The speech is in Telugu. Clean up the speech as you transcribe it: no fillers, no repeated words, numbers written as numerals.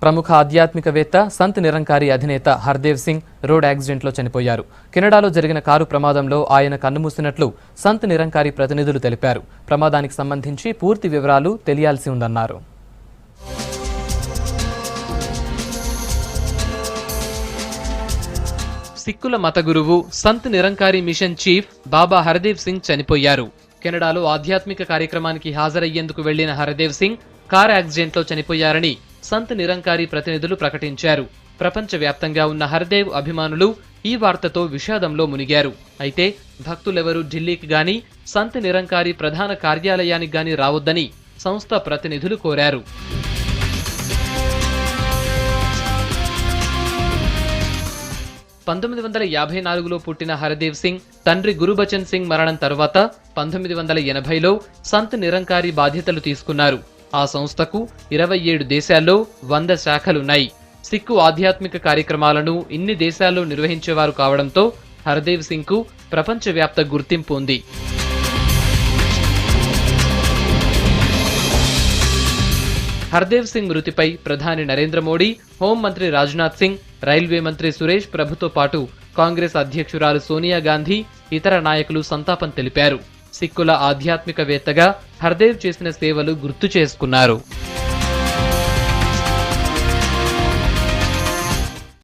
ప్రముఖ ఆధ్యాత్మికవేత్త సంత్ నిరంకారి అధినేత హర్దేవ్ సింగ్ రోడ్ యాక్సిడెంట్లో చనిపోయారు. కెనడాలో జరిగిన కారు ప్రమాదంలో ఆయన కన్నుమూసినట్లు సంత్ నిరంకారి ప్రతినిధులు తెలిపారు. ప్రమాదానికి సంబంధించి పూర్తి వివరాలు తెలియాల్సి ఉందన్నారు. సిక్కుల మత గురువు సంత్ నిరంకారి మిషన్ చీఫ్ బాబా హర్దేవ్ సింగ్ చనిపోయారు. కెనడాలో ఆధ్యాత్మిక కార్యక్రమానికి హాజరయ్యేందుకు వెళ్లిన హర్దేవ్ సింగ్ కార్ యాక్సిడెంట్లో చనిపోయారని సంత్ నిరంకారి ప్రతినిధులు ప్రకటించారు. ప్రపంచవ్యాప్తంగా ఉన్న హర్దేవ్ అభిమానులు ఈ వార్తతో విషాదంలో మునిగారు. అయితే భక్తులెవరూ ఢిల్లీకి గాని సంత్ నిరంకారి ప్రధాన కార్యాలయానికి గాని రావొద్దని సంస్థ ప్రతినిధులు కోరారు. (1954) పుట్టిన హర్దేవ్ సింగ్ తండ్రి గురుబచన్ సింగ్ మరణం తర్వాత 1980లో సంత్ నిరంకారి బాధ్యతలు తీసుకున్నారు. ఆ సంస్థకు 27 దేశాల్లో 100 శాఖలున్నాయి. సిక్కు ఆధ్యాత్మిక కార్యక్రమాలను ఇన్ని దేశాల్లో నిర్వహించేవారు కావడంతో హర్దేవ్ సింగ్ కు ప్రపంచవ్యాప్త గుర్తింపు ఉంది. హర్దేవ్ సింగ్ మృతిపై ప్రధాని నరేంద్ర మోడీ, హోంమంత్రి రాజ్నాథ్ సింగ్, రైల్వే మంత్రి సురేష్ ప్రభుతో పాటు కాంగ్రెస్ అధ్యక్షురాలు సోనియా గాంధీ, ఇతర నాయకులు సంతాపం తెలిపారు. సిక్కుల ఆధ్యాత్మికవేత్తగా హర్దేవ్ చేసిన సేవలు గుర్తు చేసుకున్నారు.